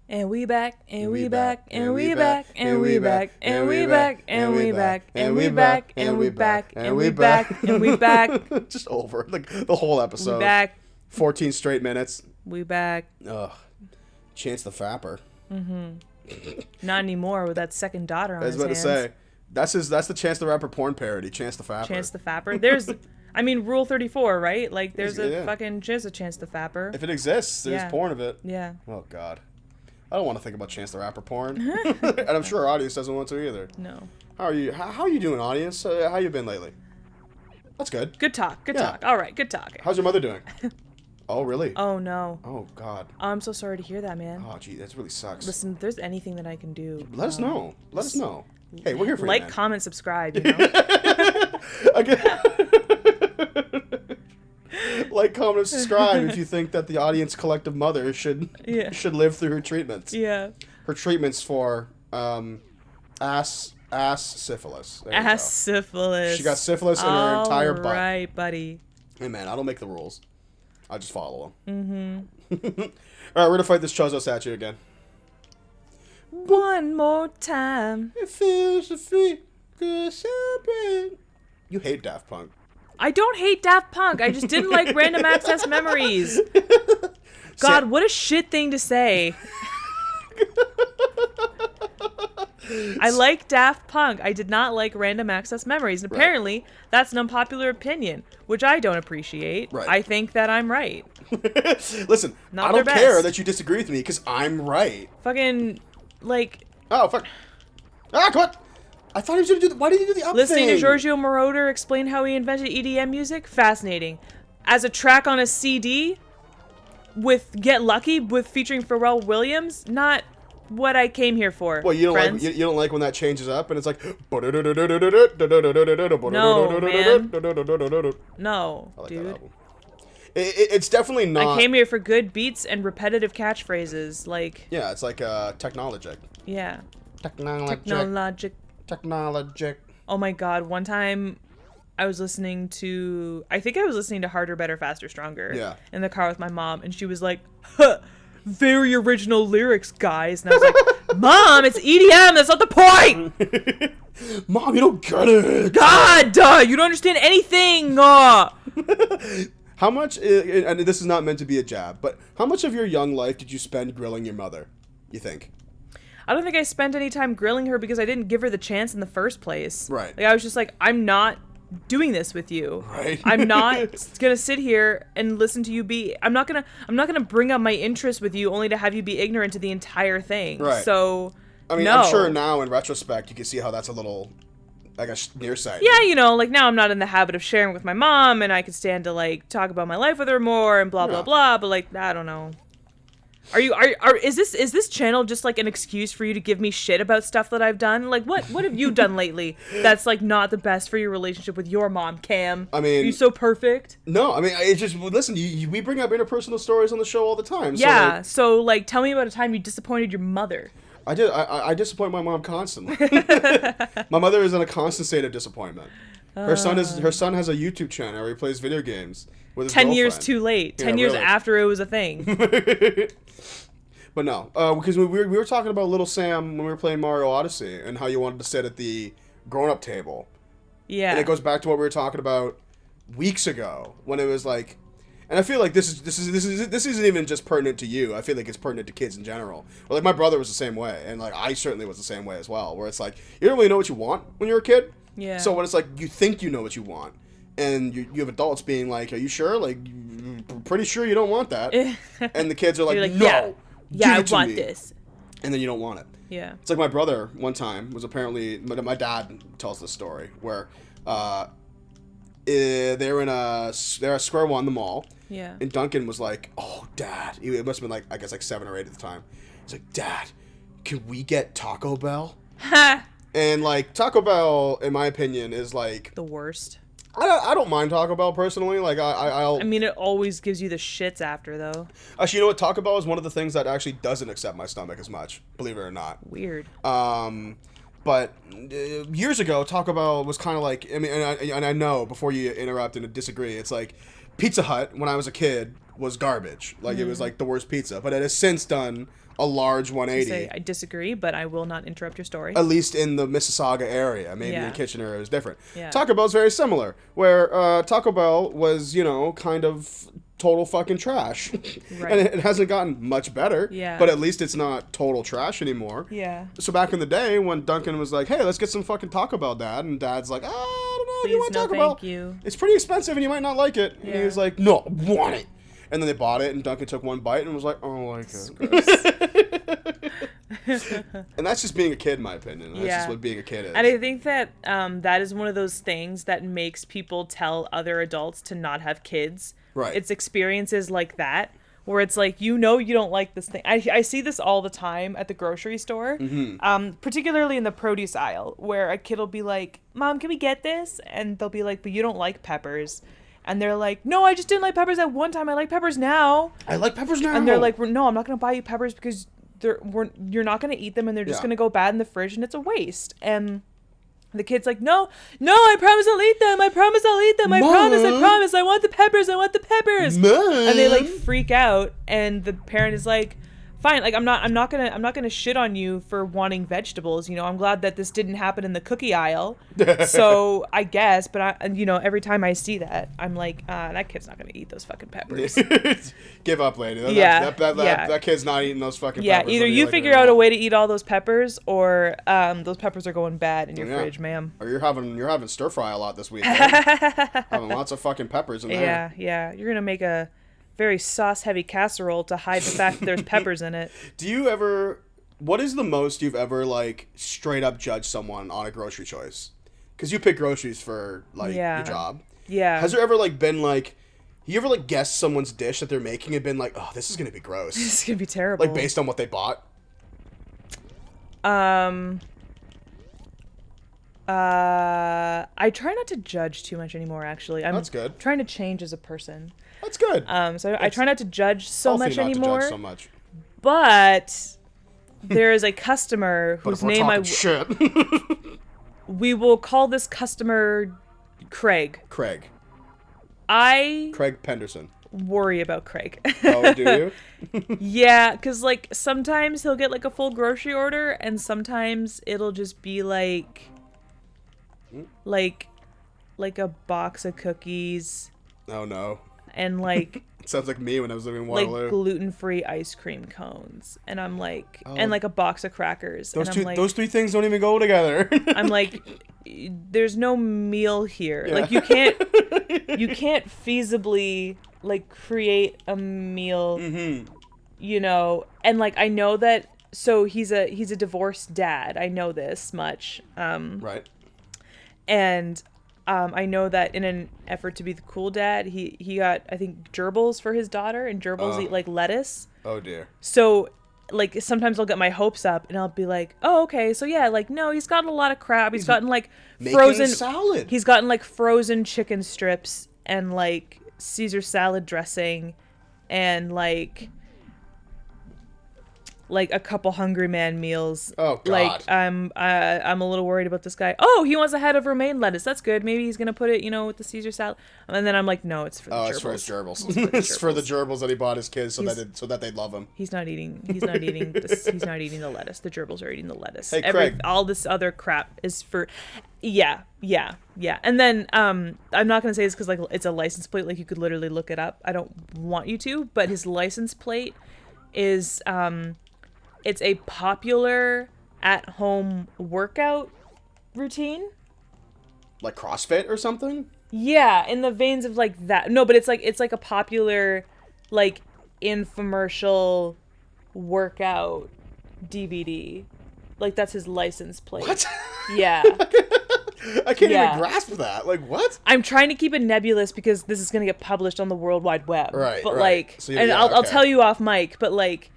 And we back, and we back, and we back, and we back, and we back, and we back, and we back, and we back, and we back, and we back. Just over like the whole episode. We back. 14 straight minutes. We back. Ugh. Chance the Fapper. Not anymore with that second daughter on his I was about hands. to say, that's the Chance the Rapper porn parody. Chance the Fapper. Chance the Fapper. There's, I mean, Rule 34, right? Like, there's a Yeah. fucking Chance the Fapper. If it exists, there's Yeah. porn of it. Yeah. Oh God. I don't want to think about Chance the Rapper porn, and I'm sure our audience doesn't want to either. No. How are you? How are you doing, audience? How you been lately? That's good. Good talk. Good Yeah. talk. All right. Good talk. How's your mother doing? Oh really? Oh, no. Oh God. I'm so sorry to hear that, man. Oh gee, that really sucks. Listen, if there's anything that I can do, Let us know. Let us know. Hey, we're here for like, you, man. comment, subscribe, you know? Again. Like, comment, subscribe if you think that the audience collective mother should live through her treatments. Yeah. Her treatments for ass syphilis. There you go. Ass syphilis. She got syphilis in her entire butt. All right, buddy. Hey man, I don't make the rules. I just follow them. Mm-hmm. All right, we're gonna fight this Chozo statue again. One more time. It feels so free, good celebrate. You hate Daft Punk. I don't hate Daft Punk. I just didn't like Random Access Memories. God, what a shit thing to say. I like Daft Punk. I did not like Random Access Memories. And apparently, that's an unpopular opinion, which I don't appreciate. Right. I think that I'm right. Listen, Not I don't their care best. that you disagree with me because I'm right. Fucking, like, Oh, fuck. Ah, come on. I thought he was going to do why did he do the up listening thing? to Giorgio Moroder explain how he invented EDM music, fascinating. As a track on a CD with Get Lucky with featuring Pharrell Williams, not what I came here for. Well, you don't friends. like you don't like when that changes up and it's like No, man. No, I like that dude. album. It's definitely not. I came here for good beats and repetitive catchphrases. Like, Yeah, it's like technologic. yeah. Technologic. Technologic. Oh my god, one time I was listening to, I think I was listening to Harder, Better, Faster, Stronger. Yeah. In the car with my mom, and she was like, huh, very original lyrics, guys. And I was like, Mom, it's EDM, that's not the point! Mom, you don't get it. God, you don't understand anything! How much, and this is not meant to be a jab, but how much of your young life did you spend grilling your mother, you think? I don't think I spent any time grilling her because I didn't give her the chance in the first place. Right. Like, I was just like, I'm not doing this with you. Right. I'm not gonna sit here and listen to you be. I'm not gonna bring up my interest with you only to have you be ignorant to the entire thing. Right. So, I mean, no. I'm sure now in retrospect you can see how that's a little, I guess, nearsighted. Yeah, you know, like now I'm not in the habit of sharing with my mom, and I could stand to like talk about my life with her more and blah blah Yeah. blah. But like, I don't know. Is this channel just like an excuse for you to give me shit about stuff that I've done? Like, what have you done lately that's like not the best for your relationship with your mom, Cam? I mean, are you so perfect? No, I mean, it's just, listen, we bring up interpersonal stories on the show all the time. Yeah. So, So like, tell me about a time you disappointed your mother. I disappoint my mom constantly. My mother is in a constant state of disappointment. Her son has a YouTube channel where he plays video games with his 10 years girlfriend. too late. Yeah, 10 years really. after it was a thing. But no, because we were talking about Little Sam when we were playing Mario Odyssey and how you wanted to sit at the grown-up table. Yeah. And it goes back to what we were talking about weeks ago when it was like, and I feel like this isn't even just pertinent to you. I feel like it's pertinent to kids in general. But like my brother was the same way, and like I certainly was the same way as well. Where it's like you don't really know what you want when you're a kid. Yeah. So when it's like you think you know what you want, and you have adults being like, "Are you sure? Like, pretty sure you don't want that." And the kids are like, You're like, "No, yeah, I give it to want me." this. And then you don't want it. Yeah. It's like my brother one time was apparently my dad tells this story where they're at Square One, the mall. Yeah. And Duncan was like, "Oh, Dad," it must have been like I guess like 7 or 8 at the time. He's like, "Dad, can we get Taco Bell?" Ha! And like Taco Bell, in my opinion, is like The worst. I don't mind Taco Bell personally. Like I'll I mean, it always gives you the shits after, though. actually, you know what? Taco Bell is one of the things that actually doesn't accept my stomach as much, believe it or not. Weird. But years ago, Taco Bell was kind of like, I mean, and I know before you interrupt and disagree, it's like Pizza Hut, when I was a kid, was garbage. Like, it was, like, the worst pizza. But it has since done a large 180. I disagree, but I will not interrupt your story. At least in the Mississauga area. Maybe Yeah. in Kitchener it was different. Yeah. Taco Bell's very similar, where Taco Bell was, kind of total fucking trash. Right. And it hasn't gotten much better. Yeah. But at least it's not total trash anymore. Yeah. So back in the day when Duncan was like, hey, let's get some fucking Taco Bell, Dad. And Dad's like, I don't know, do you Please, want no, Taco Bell? thank you. It's pretty expensive and you might not like it. And he Yeah. was like, no, I want it. And then they bought it and Duncan took one bite and was like, I don't like it. And that's just being a kid, in my opinion. That's just what being a kid is. And I think that that is one of those things that makes people tell other adults to not have kids. Right. It's experiences like that where it's like, you don't like this thing. I see this all the time at the grocery store, particularly in the produce aisle, where a kid will be like, Mom, can we get this? And they'll be like, but you don't like peppers. And they're like, no, I just didn't like peppers at one time. I like peppers now. I like peppers now. And they're like, no, I'm not going to buy you peppers because you're not going to eat them and they're just going to go bad in the fridge and it's a waste. And the kid's like, no, I promise I'll eat them. I promise I'll eat them. I promise. I want the peppers. I want the peppers. Mom. And they like freak out. And the parent is like, fine. Like, I'm not gonna shit on you for wanting vegetables. I'm glad that this didn't happen in the cookie aisle. So I guess, but every time I see that, I'm like, that kid's not gonna eat those fucking peppers. Give up, lady. That kid's not eating those fucking peppers. Either you figure out a way to eat all those peppers, or those peppers are going bad in your fridge, ma'am. Or you're having stir fry a lot this week. Right? Having lots of fucking peppers in there. Yeah. You're gonna make a very sauce-heavy casserole to hide the fact that there's peppers in it. What is the most you've ever, like, straight up judged someone on a grocery choice? Because you pick groceries for, like, your job. Yeah. Has there ever, like, been, like, you ever, like, guessed someone's dish that they're making and been like, oh, this is going to be gross? This is going to be terrible. Like, based on what they bought? I try not to judge too much anymore, actually. That's good. Trying to change as a person. That's good. So I try not to judge so much anymore. To judge so much. But there is a customer whose name shit. We will call this customer Craig. Craig Penderson. Worry about Craig. Oh, do you? Yeah, because, like, sometimes he'll get, like, a full grocery order, and sometimes it'll just be, like a box of cookies. Oh, no. And, like... Sounds like me when I was living in Waterloo. Like, gluten-free ice cream cones. And I'm like... And, like, a box of crackers. Those and three things don't even go together. I'm like... There's no meal here. Yeah. Like, you can't feasibly, like, create a meal, and, like, I know that, so he's a divorced dad. I know this much. Right. And I know that in an effort to be the cool dad, he got, I think, gerbils for his daughter, and gerbils eat, like, lettuce. Oh, dear. So... Like, sometimes I'll get my hopes up and I'll be like, oh, okay, so yeah, like, no, he's gotten a lot of crap. He's gotten, like, frozen salad. He's gotten, like, frozen chicken strips and, like, Caesar salad dressing and, like a couple Hungry Man meals. Oh, God. Like, I'm a little worried about this guy. Oh, he wants a head of romaine lettuce. That's good. Maybe he's gonna put it, with the Caesar salad. And then I'm like, no, it's for the gerbils. It's for his gerbils. It's for the gerbils that he bought his kids so that they'd love him. He's not eating the lettuce. The gerbils are eating the lettuce. Hey, Craig. All this other crap is for... Yeah. And then, I'm not gonna say this because, like, it's a license plate. Like, you could literally look it up. I don't want you to, but his license plate is, it's a popular at-home workout routine. Like CrossFit or something? Yeah, in the veins of, like, that. No, but it's like a popular, like, infomercial workout DVD. Like, that's his license plate. What? Yeah. I can't even grasp that. Like, what? I'm trying to keep it nebulous because this is going to get published on the World Wide Web. Right, But, right. like, So, and I'll tell you off mic, but, like...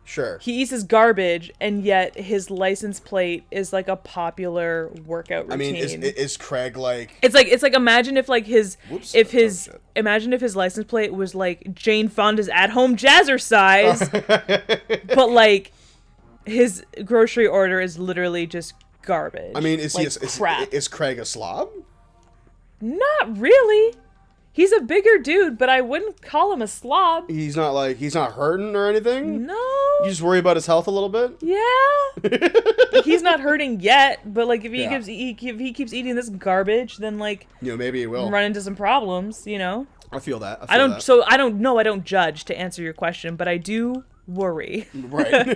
Sure. He eats his garbage, and yet his license plate is, like, a popular workout routine. I mean, is Craig, like... It's like imagine if, like, imagine if his license plate was, like, Jane Fonda's at-home jazzercise, but, like, his grocery order is literally just garbage. I mean, is crap. Is Craig a slob? Not really. He's a bigger dude, but I wouldn't call him a slob. He's not hurting or anything? No. You just worry about his health a little bit? Yeah. Like, he's not hurting yet, but like if he Yeah. if he keeps eating this garbage, then like Maybe he will. run into some problems, I feel that. I don't know. I don't judge, to answer your question, but I do worry. Right.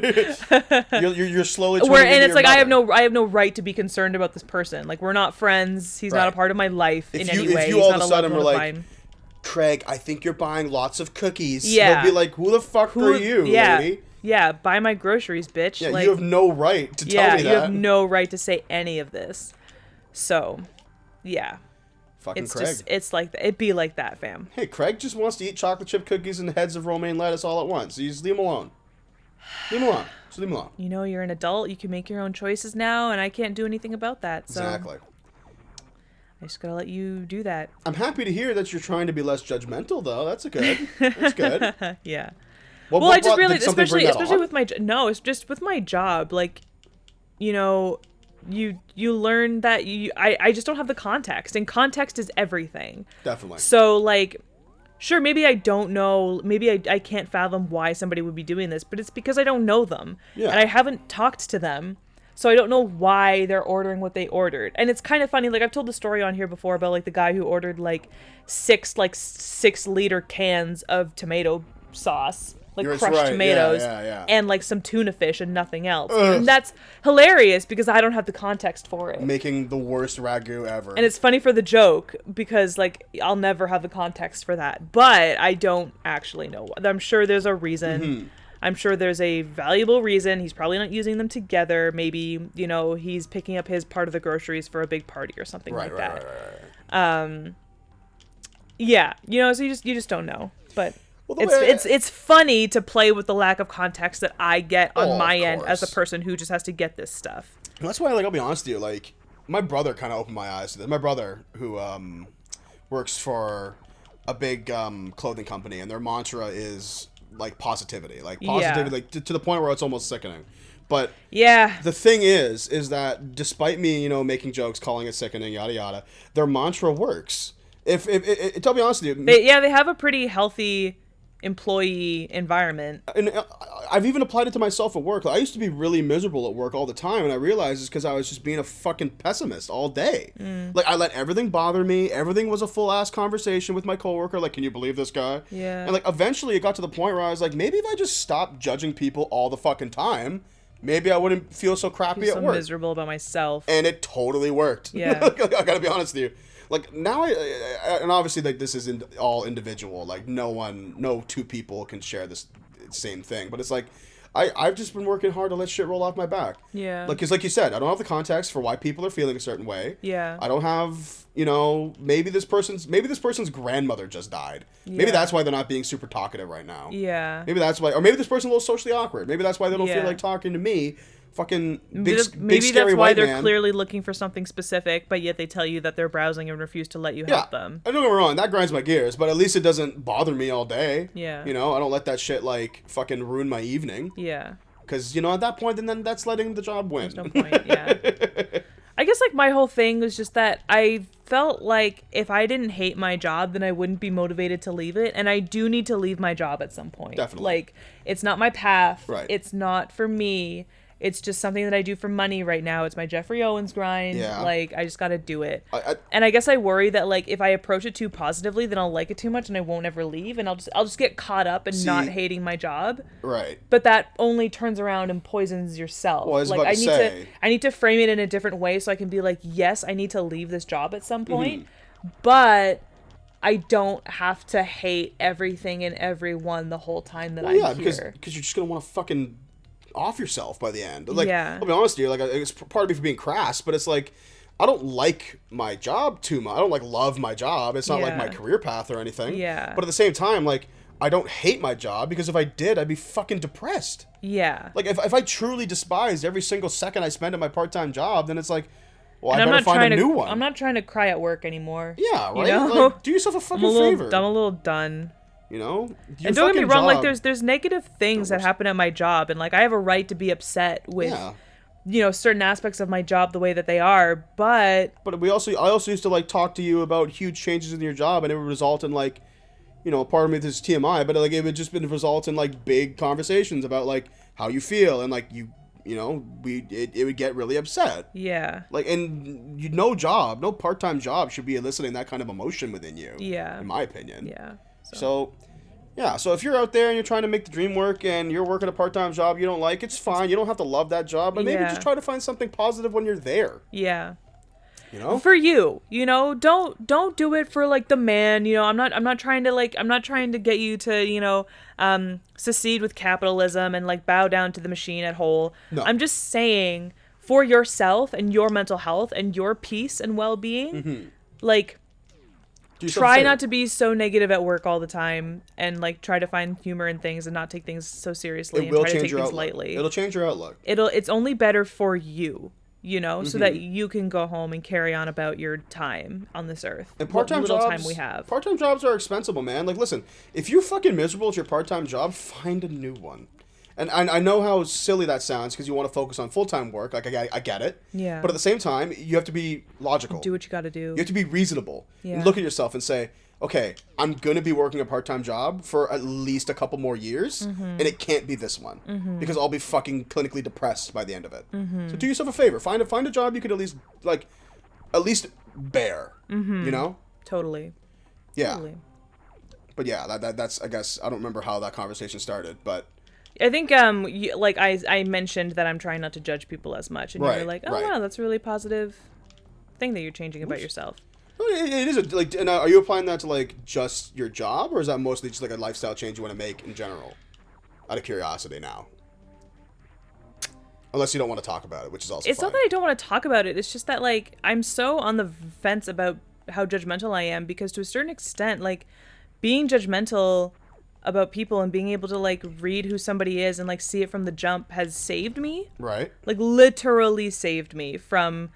you're slowly turning And into it's like your I have no right to be concerned about this person. Like, we're not friends. He's not a Right. part of my life in any way. If you He's all not of a loved sudden one were of like, mine. Craig, I think you're buying lots of cookies. Yeah. He'll be like, who the fuck are you, lady? Yeah, buy my groceries, bitch. Yeah, like, you have no right to tell me that. you have no right to say any of this. So, yeah. Fucking It's Craig. just, it's like, it'd be like that, fam. Hey, Craig just wants to eat chocolate chip cookies and heads of romaine lettuce all at once. You just leave him alone. Leave him alone. Just leave him alone. You're an adult. You can make your own choices now, and I can't do anything about that. So Exactly. I just gotta let you do that. I'm happy to hear that you're trying to be less judgmental, though. That's good. That's good. Yeah. Well, I just realized, did something bring especially that on? with my no, it's just with my job. Like, you learn that I just don't have the context, and context is everything. Definitely. So like, sure, maybe I don't know, maybe I can't fathom why somebody would be doing this, but it's because I don't know them, Yeah. and I haven't talked to them. So I don't know why they're ordering what they ordered. And it's kind of funny, like I've told the story on here before about like the guy who ordered like 6 liter cans of tomato sauce, like You're crushed right. tomatoes, Yeah. and like some tuna fish and nothing else. Ugh. And that's hilarious because I don't have the context for it. Making the worst ragu ever. And it's funny for the joke because like I'll never have the context for that. But I don't actually know. I'm sure there's a reason. Mm-hmm. I'm sure there's a valuable reason. He's probably not using them together. Maybe, he's picking up his part of the groceries for a big party or something like that. Right. Yeah, so you just don't know. But Well, the way it's funny to play with the lack of context that I get on Oh, my of end as a course. person who just has to get this stuff. And that's why, like, I'll be honest with you, like, my brother kind of opened my eyes to this. My brother, who works for a big clothing company, and their mantra is like positivity, like to the point where it's almost sickening. But Yeah. the thing is that despite me, making jokes, calling it sickening, yada yada, their mantra works. If to be honest with you, They have a pretty healthy employee environment. and I've even applied it to myself at work. I used to be really miserable at work all the time, and I realized it's because I was just being a fucking pessimist all day. Like, I let everything bother me. Everything was a full-ass conversation with my coworker. Like, can you believe this guy? Yeah. And, like, eventually it got to the point where I was like, maybe if I just stopped judging people all the fucking time, maybe I wouldn't feel so crappy So at work. miserable about myself. And it totally worked. Yeah. I gotta be honest with you. Like, now and obviously, like, this is all individual. Like, no two people can share this same thing. But it's like, I've just been working hard to let shit roll off my back. Yeah. Like, 'cause like you said, I don't have the context for why people are feeling a certain way. Yeah. I don't have, maybe this person's grandmother just died. Maybe Yeah. that's why they're not being super talkative right now. Yeah. Maybe that's why, or maybe this person's a little socially awkward. Maybe that's why they don't feel Yeah. like talking to me. Fucking Maybe big scary that's why white they're man. clearly looking for something specific, but yet they tell you that they're browsing and refuse to let you help them. I don't get me wrong, that grinds my gears, but at least it doesn't bother me all day. Yeah. I don't let that shit, like, fucking ruin my evening. Yeah. Because, at that point, then that's letting the job win. There's no point, yeah. I guess, like, my whole thing was just that I felt like if I didn't hate my job, then I wouldn't be motivated to leave it. And I do need to leave my job at some point. Definitely. Like, it's not my path. Right. It's not for me. It's just something that I do for money right now. It's my Jeffrey Owens grind. Yeah. Like, I just got to do it. I- And I guess I worry that, like, if I approach it too positively, then I'll like it too much and I won't ever leave. And I'll just get caught up in not hating my job. Right. But that only turns around and poisons yourself. Well, I was like, about to say. I need to frame it in a different way so I can be like, yes, I need to leave this job at some point, but I don't have to hate everything and everyone the whole time that I'm here. because you're just going to want to fucking off yourself by the end. Like, Yeah. I'll be honest with you, like, it's part of me for being crass, but it's like, I don't like my job too much. I don't, like, love my job. It's not like my Yeah. career path or anything. Yeah. But at the same time, like, I don't hate my job, because if I did, I'd be fucking depressed. Yeah. Like, if I truly despised every single second I spend at my part-time job, then it's like, well, And I better find a new one. I'm not trying to cry at work anymore. Yeah, right? You know? Like, do yourself a fucking favor. I'm a little done. Your And don't get me fucking wrong, like job- there's negative things that happen at my job, and like I have a right to be upset with Yeah. certain aspects of my job the way that they are, but But I also used to like talk to you about huge changes in your job, and it would result in like, pardon me, this is TMI, but like it would just result in like big conversations about like how you feel, and like it would get really upset. yeah. Like, and no part-time job should be eliciting that kind of emotion within you. Yeah. In my opinion. Yeah. So, yeah. So if you're out there and you're trying to make the dream work and you're working a part-time job you don't like, it's fine. You don't have to love that job, but maybe Yeah. just try to find something positive when you're there. Yeah. For you, don't do it for like the man, I'm not trying to get you to, secede with capitalism and like bow down to the machine at whole. No. I'm just saying for yourself and your mental health and your peace and well-being, like try not to be so negative at work all the time, and like try to find humor in things and not take things so seriously and try to take things lightly. It'll change your outlook. It's only better for you. So that you can go home and carry on about your time on this earth. And part-time jobs, we have. Part-time jobs are expensible, man. Like, listen, if you're fucking miserable at your part-time job, find a new one. And I know how silly that sounds because you want to focus on full-time work. Like, I get it. Yeah. But at the same time, you have to be logical. Do what you got to do. You have to be reasonable. Yeah. And look at yourself and say, okay, I'm going to be working a part-time job for at least a couple more years, and it can't be this one, because I'll be fucking clinically depressed by the end of it. So do yourself a favor. Find a job you could at least bear, Totally. Yeah. Totally. But yeah, that's, I guess, I don't remember how that conversation started, but... I think, I mentioned that I'm trying not to judge people as much, and you're like, oh, wow, that's a really positive thing that you're changing about yourself. It is and are you applying that to like just your job, or is that mostly just like a lifestyle change you want to make in general? Out of curiosity now. Unless you don't want to talk about it, which is also It's fine. not that I don't want to talk about it. It's just that like I'm so on the fence about how judgmental I am, because to a certain extent, like being judgmental about people and being able to like read who somebody is and like see it from the jump has saved me. Right. Like literally saved me from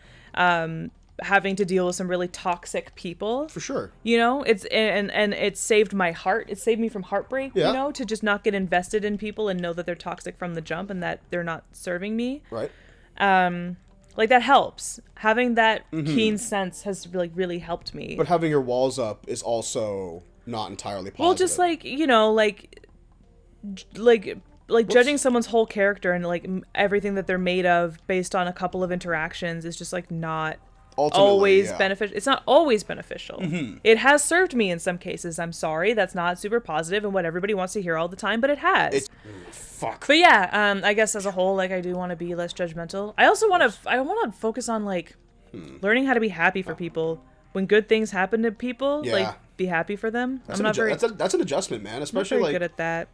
having to deal with some really toxic people. For sure. It's and it saved my heart. It saved me from heartbreak, Yeah. to just not get invested in people and know that they're toxic from the jump and that they're not serving me. Right. Like that helps. Having that keen sense has really helped me. But having your walls up is also not entirely positive. Well, just like, judging someone's whole character and like everything that they're made of based on a couple of interactions is just like not always beneficial. It's not always beneficial. It has served me in some cases. I'm sorry, that's not super positive and what everybody wants to hear all the time, but it has. Fuck. But yeah, I guess as a whole, like I do want to be less judgmental. I also want to focus on like learning how to be happy for people. When good things happen to people, like be happy for them. That's an adjustment, man. Especially I'm not very like good at that.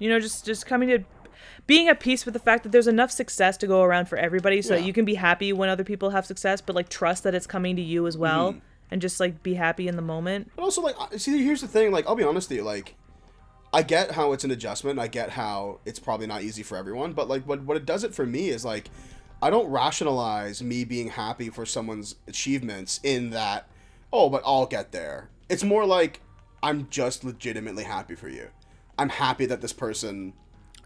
Just coming to being at peace with the fact that there's enough success to go around for everybody, so that you can be happy when other people have success, but like trust that it's coming to you as well, and just like be happy in the moment. But also, like, see, here's the thing. Like, I'll be honest with you. Like, I get how it's an adjustment. I get how it's probably not easy for everyone. But like, what it does it for me is like, I don't rationalize me being happy for someone's achievements in that, oh, but I'll get there. It's more like I'm just legitimately happy for you. I'm happy that this person.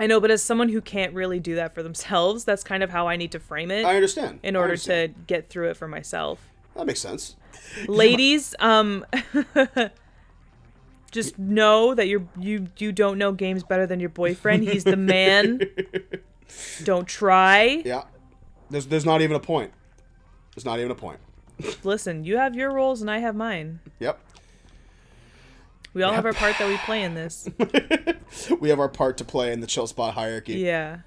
I know, but as someone who can't really do that for themselves, that's kind of how I need to frame it. I understand. In order to get through it for myself. That makes sense. Ladies, just know that you don't know games better than your boyfriend. He's the man. Don't try. Yeah. There's not even a point. There's not even a point. Listen, you have your roles and I have mine. Yep. We all have our part that we play in this. We have our part to play in the chill spot hierarchy. Yeah.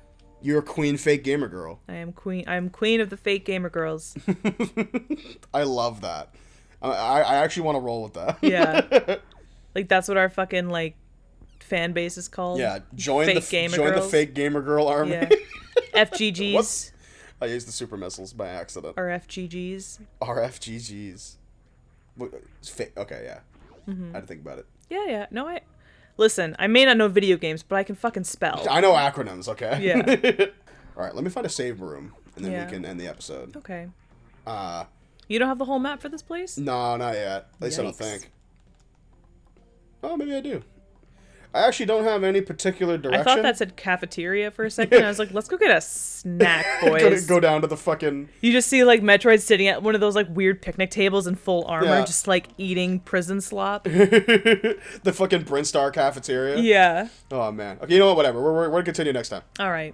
You're a queen fake gamer girl. I am queen of the fake gamer girls. I love that. I actually want to roll with that. Yeah. Like that's what our fucking like fan base is called. Yeah, join the fake gamer girl army. Yeah. FGGs. Whoops. I used the super missiles by accident. Or FGGs. RFGGs. It's fake. Okay, yeah. I had to think about it. Yeah. No, listen, I may not know video games, but I can fucking spell. I know acronyms, okay? Yeah. All right, let me find a save room, and then we can end the episode. Okay. You don't have the whole map for this place? No, not yet. At least I don't think. Oh, maybe I do. I actually don't have any particular direction. I thought that said cafeteria for a second. I was like, let's go get a snack, boys. Go down to the fucking... You just see, like, Metroid sitting at one of those, like, weird picnic tables in full armor, Yeah. just, like, eating prison slop. the fucking Brinstar cafeteria. Yeah. Oh, man. Okay, you know what? Whatever. We're going to continue next time. All right.